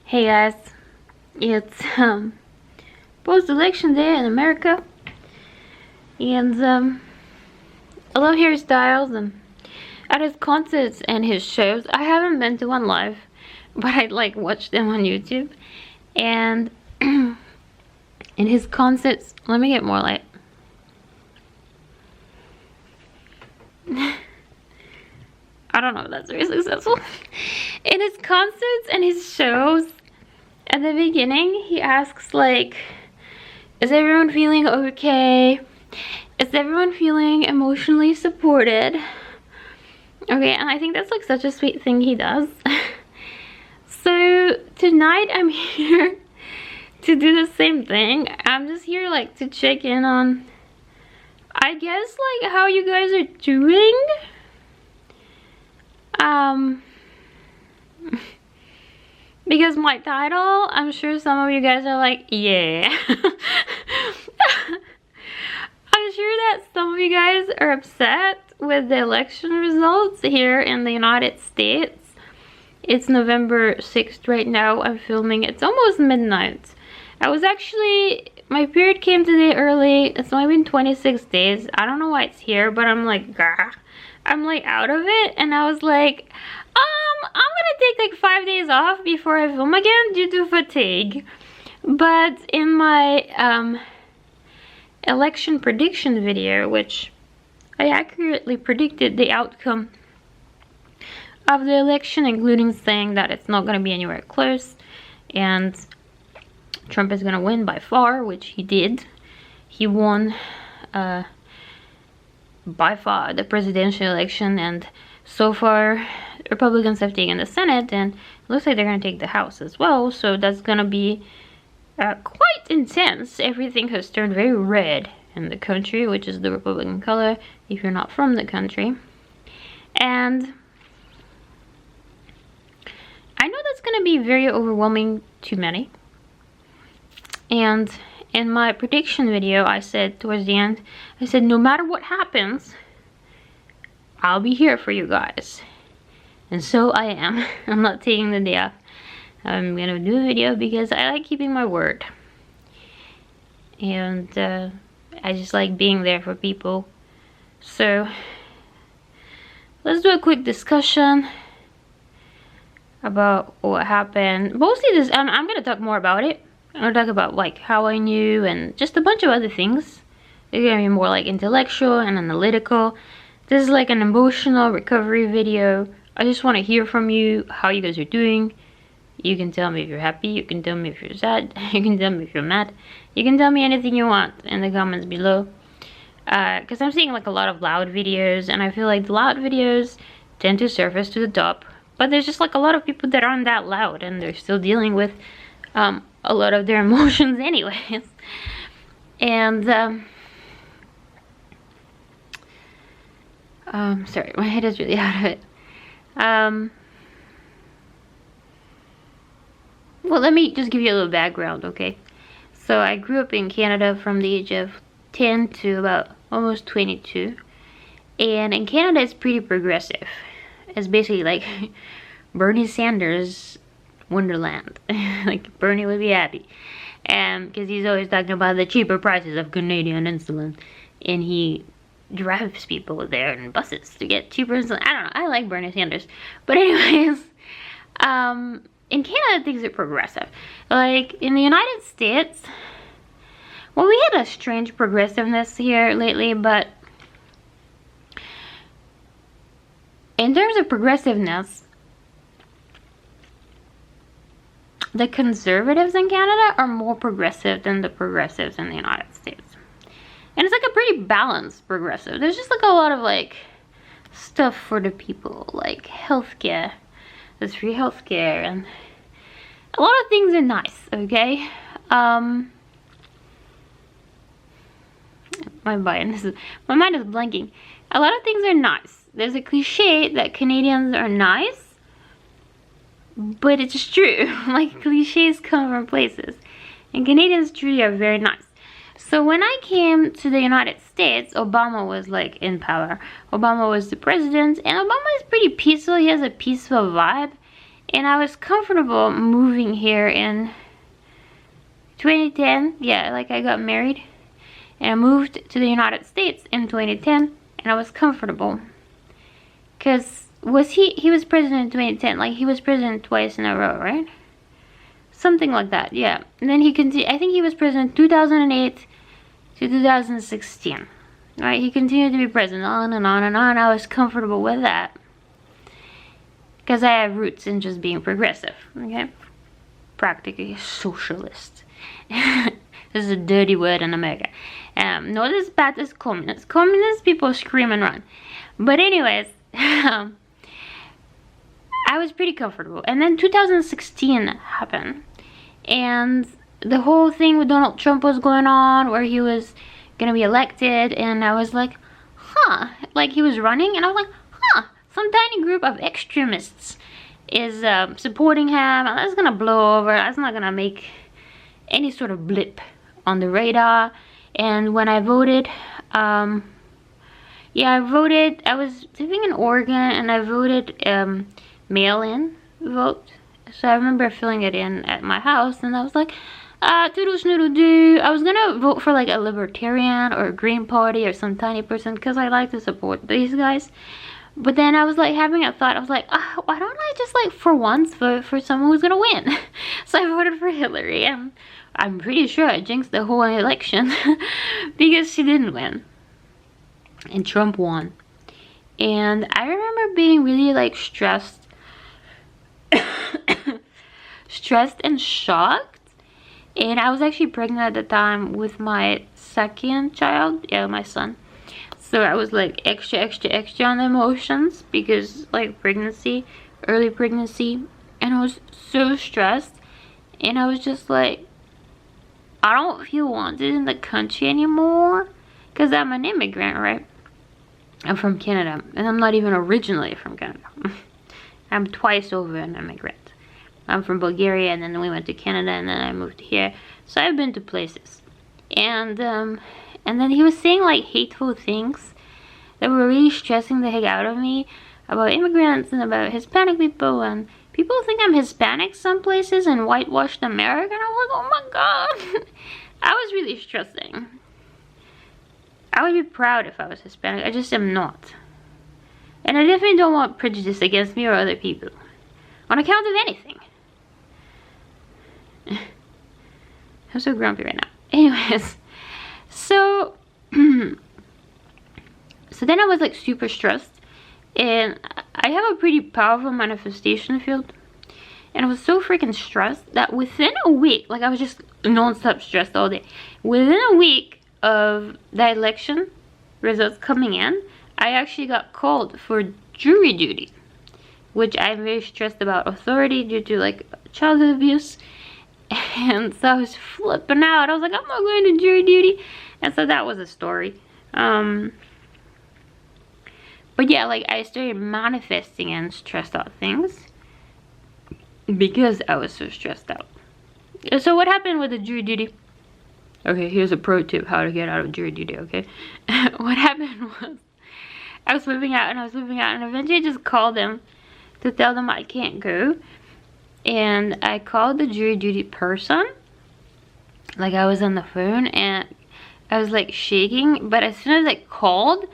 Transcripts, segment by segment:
Hey guys, it's post-election day in America, and I love Harry Styles and at his concerts and his shows. I haven't been to one live, but I like watched them on YouTube. And in his concerts, let me get more light. I don't know if that's very successful. In his concerts and his shows, at the beginning, he asks like, is everyone feeling okay? Is everyone feeling emotionally supported? Okay, and I think that's like such a sweet thing he does. So tonight I'm here to do the same thing. I'm just here like to check in on, I guess, like how you guys are doing. Because my title, I'm sure some of you guys are like, yeah. I'm sure that some of you guys are upset with the election results here in the United States. It's November 6th right now. I'm filming. It's almost midnight. My period came today early. It's only been 26 days. I don't know why it's here, but I'm like, gah. I'm like out of it, and I was like, I'm gonna take like 5 days off before I film again due to fatigue. But in my election prediction video, which I accurately predicted the outcome of the election, including saying that it's not gonna be anywhere close and Trump is gonna win by far, which he did. He won by far the presidential election, and so far Republicans have taken the Senate, and it looks like they're gonna take the House as well, so that's gonna be quite intense. Everything has turned very red in the country, which is the Republican color if you're not from the country. And I know that's gonna be very overwhelming to many. And in my prediction video, I said towards the end, I said, no matter what happens, I'll be here for you guys. And so I am. I'm not taking the day off. I'm gonna do a video because I like keeping my word. And I just like being there for people. So let's do a quick discussion about what happened. Mostly this, I'm gonna talk more about it. I'm gonna talk about like how I knew and just a bunch of other things. They're gonna be more like intellectual and analytical. This is like an emotional recovery video. I just want to hear from you how you guys are doing. You can tell me if you're happy, you can tell me if you're sad, you can tell me if you're mad. You can tell me anything you want in the comments below. Because I'm seeing like a lot of loud videos, and I feel like the loud videos tend to surface to the top. But there's just like a lot of people that aren't that loud, and they're still dealing with a lot of their emotions anyways. And sorry, my head is really out of it. Well, let me just give you a little background, okay? So I grew up in Canada from the age of 10 to about almost 22. And in Canada, it's pretty progressive. It's basically like Bernie Sanders' Wonderland. Like, Bernie would be happy. Because he's always talking about the cheaper prices of Canadian insulin. And he drives people there in buses to get cheaper insulin. I don't know. I like Bernie Sanders. But anyways, in Canada, things are progressive. Like, in the United States, well, we had a strange progressiveness here lately, but in terms of progressiveness, the conservatives in Canada are more progressive than the progressives in the United States. And it's like a pretty balanced progressive. There's just like a lot of like stuff for the people, like healthcare. There's free healthcare, and a lot of things are nice, okay? My mind is blanking. A lot of things are nice. There's a cliche that Canadians are nice, but it's just true. Like, cliches come from places, and Canadians truly are very nice. So when I came to the United States, Obama was like in power. Obama was the president, and Obama is pretty peaceful. He has a peaceful vibe. And I was comfortable moving here in 2010. Yeah, like I got married and I moved to the United States in 2010, and I was comfortable. Cause he was president in 2010, like he was president twice in a row, right? Something like that, yeah. And then he continued, I think he was president 2008 to 2016. Right, he continued to be president on and on and on. I was comfortable with that. Because I have roots in just being progressive, okay? Practically a socialist. This is a dirty word in America. Not as bad as communist. Communist people scream and run. But anyways, I was pretty comfortable. And then 2016 happened. And the whole thing with Donald Trump was going on, where he was gonna be elected. And I was like, huh. Like he was running, and I was like, huh. Some tiny group of extremists is supporting him, and that's gonna blow over. That's not gonna make any sort of blip on the radar. And when I voted, yeah, I voted. I was living in Oregon, and I voted mail-in vote. So I remember filling it in at my house, and I was like, toodle snoodle doo. I was gonna vote for like a libertarian or a Green Party or some tiny person because I like to support these guys. But then I was like having a thought. I was like, why don't I just like for once vote for someone who's gonna win? So I voted for Hillary, and I'm pretty sure I jinxed the whole election because she didn't win and Trump won. And I remember being really like stressed and shocked. And I was actually pregnant at the time with my second child, yeah, my son. So I was like extra on the emotions because like pregnancy, early pregnancy, and I was so stressed. And I was just like, I don't feel wanted in the country anymore because I'm an immigrant, right? I'm from Canada, and I'm not even originally from Canada. I'm twice over an immigrant. I'm from Bulgaria, and then we went to Canada, and then I moved here. So I've been to places. And then he was saying like hateful things that were really stressing the heck out of me about immigrants and about Hispanic people, and people think I'm Hispanic some places and whitewashed American. I was like, oh my god. I was really stressing. I would be proud if I was Hispanic. I just am not. And I definitely don't want prejudice against me or other people on account of anything. I'm so grumpy right now. Anyways, so so then I was like super stressed, and I have a pretty powerful manifestation field, and I was so freaking stressed that within a week, like I was just non-stop stressed all day. Within a week of the election results coming in, I actually got called for jury duty, which I'm very stressed about authority due to like childhood abuse. And so I was flipping out. I was like, I'm not going to jury duty. And so that was a story. But yeah, like I started manifesting and stressed out things because I was so stressed out. So what happened with the jury duty? Okay, here's a pro tip how to get out of jury duty, okay? What happened was I was flipping out, and eventually I just called them to tell them I can't go. And I called the jury duty person. Like I was on the phone, and I was like shaking, but as soon as I called,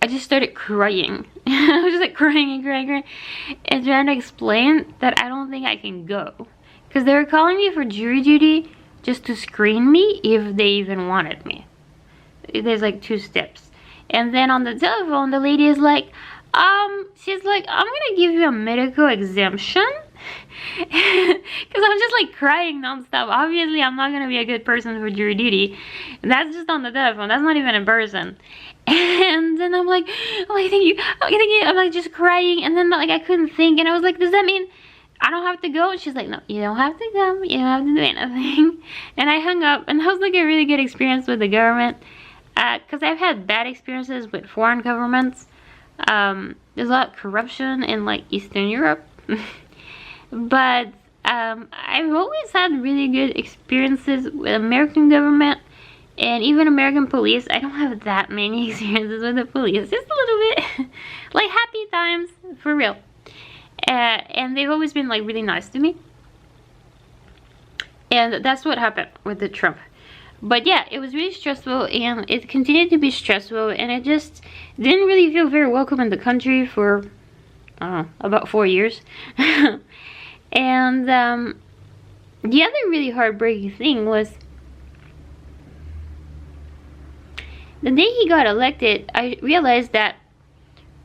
I just started crying. I was just like crying and trying to explain that I don't think I can go. Because they were calling me for jury duty just to screen me if they even wanted me. There's like 2 steps. And then on the telephone, the lady is like, she's like, I'm gonna give you a medical exemption. Because I'm just like crying nonstop. Obviously, I'm not gonna be a good person for jury duty. That's just on the telephone. That's not even in person. And then I'm like, thank you. I'm like just crying, and then like I couldn't think, and I was like, does that mean I don't have to go? And she's like, no, you don't have to come. You don't have to do anything. And I hung up, and that was like a really good experience with the government. Because I've had bad experiences with foreign governments. There's a lot of corruption in like Eastern Europe. But I've always had really good experiences with American government and even American police. I don't have that many experiences with the police, just a little bit. Like happy times, for real. And they've always been like really nice to me. And that's what happened with the Trump. But yeah, it was really stressful, and it continued to be stressful, and I just didn't really feel very welcome in the country for about 4 years. And the other really heartbreaking thing was the day he got elected. I realized that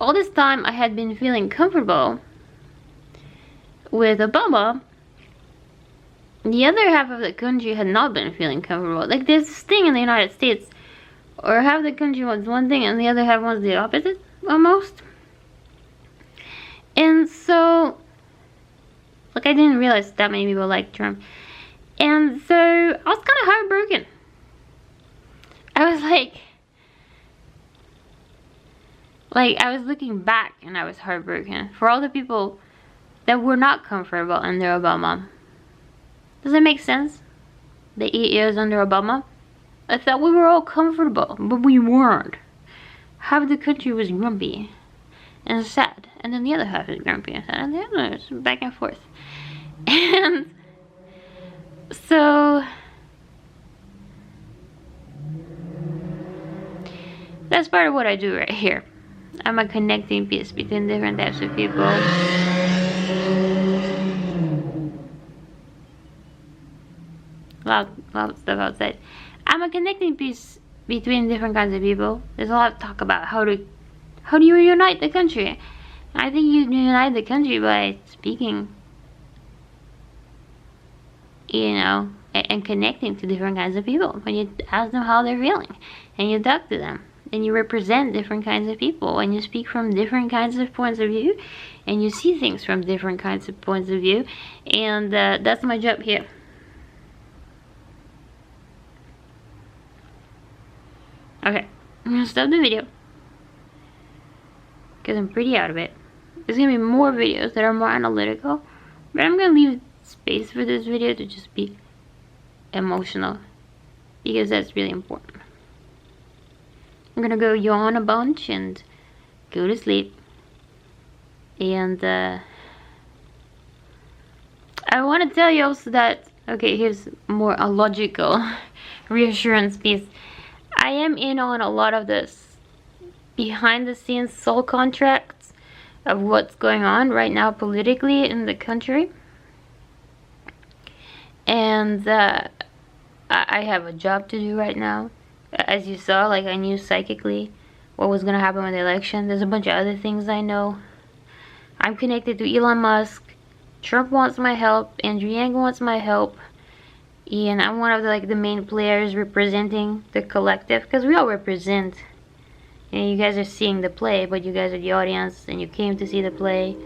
all this time I had been feeling comfortable with Obama, the other half of the country had not been feeling comfortable. Like, there's this thing in the United States, or half the country wants one thing and the other half wants the opposite, almost. And so, like, I didn't realize that many people liked Trump. And so, I was kind of heartbroken. I was like, I was looking back and I was heartbroken for all the people that were not comfortable under Obama. Does it make sense? The 8 years under Obama? I thought we were all comfortable, but we weren't. Half the country was grumpy and sad, and then the other half is grumpy and sad, and the other is back and forth. And so that's part of what I do right here. I'm a connecting piece between different types of people. Loud stuff outside. I'm a connecting piece between different kinds of people. There's a lot of talk about how do you unite the country. I think you unite the country by speaking, you know, and connecting to different kinds of people. When you ask them how they're feeling, and you talk to them, and you represent different kinds of people, and you speak from different kinds of points of view, and you see things from different kinds of points of view, and that's my job here. Okay, I'm gonna stop the video because I'm pretty out of it. There's gonna be more videos that are more analytical, but I'm gonna leave space for this video to just be emotional because that's really important. I'm gonna go yawn a bunch and go to sleep, and I want to tell you also that, okay, here's more a logical reassurance piece. I am in on a lot of this behind the scenes soul contracts of what's going on right now politically in the country. And I have a job to do right now. As you saw, like, I knew psychically what was going to happen with the election. There's a bunch of other things I know. I'm connected to Elon Musk. Trump wants my help. Andrew Yang wants my help. And I'm one of the main players representing the collective, because we all represent. You know, you guys are seeing the play, but you guys are the audience, and you came to see the play.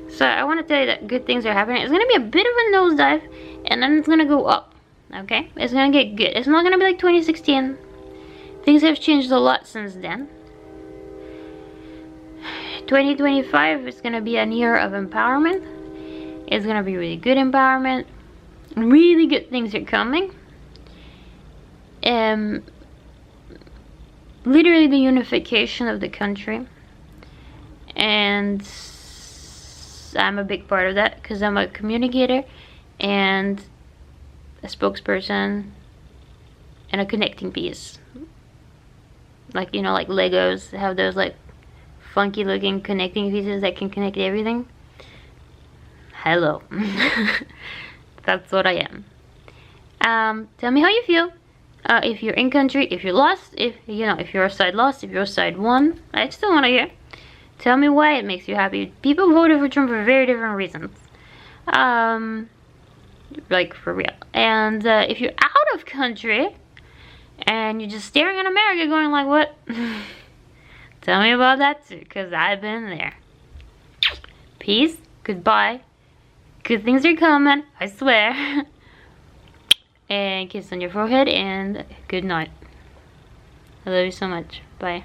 So I want to tell you that good things are happening. It's going to be a bit of a nosedive, and then it's going to go up. Okay? It's going to get good. It's not going to be like 2016. Things have changed a lot since then. 2025 is going to be a year of empowerment. It's going to be really good empowerment. Really good things are coming. Literally the unification of the country. And I'm a big part of that because I'm a communicator and a spokesperson and a connecting piece. Like, you know, like Legos have those like funky looking connecting pieces that can connect everything. Hello. That's what I am. Tell me how you feel. If you're in country, if you're lost, if you're a side lost, if you're a side won, I still want to hear. Tell me why it makes you happy. People voted for Trump for very different reasons. Like, for real. And if you're out of country and you're just staring at America going like, what? Tell me about that too, because I've been there. Peace. Goodbye. Good things are coming. I swear. And kiss on your forehead and good night. I love you so much. Bye.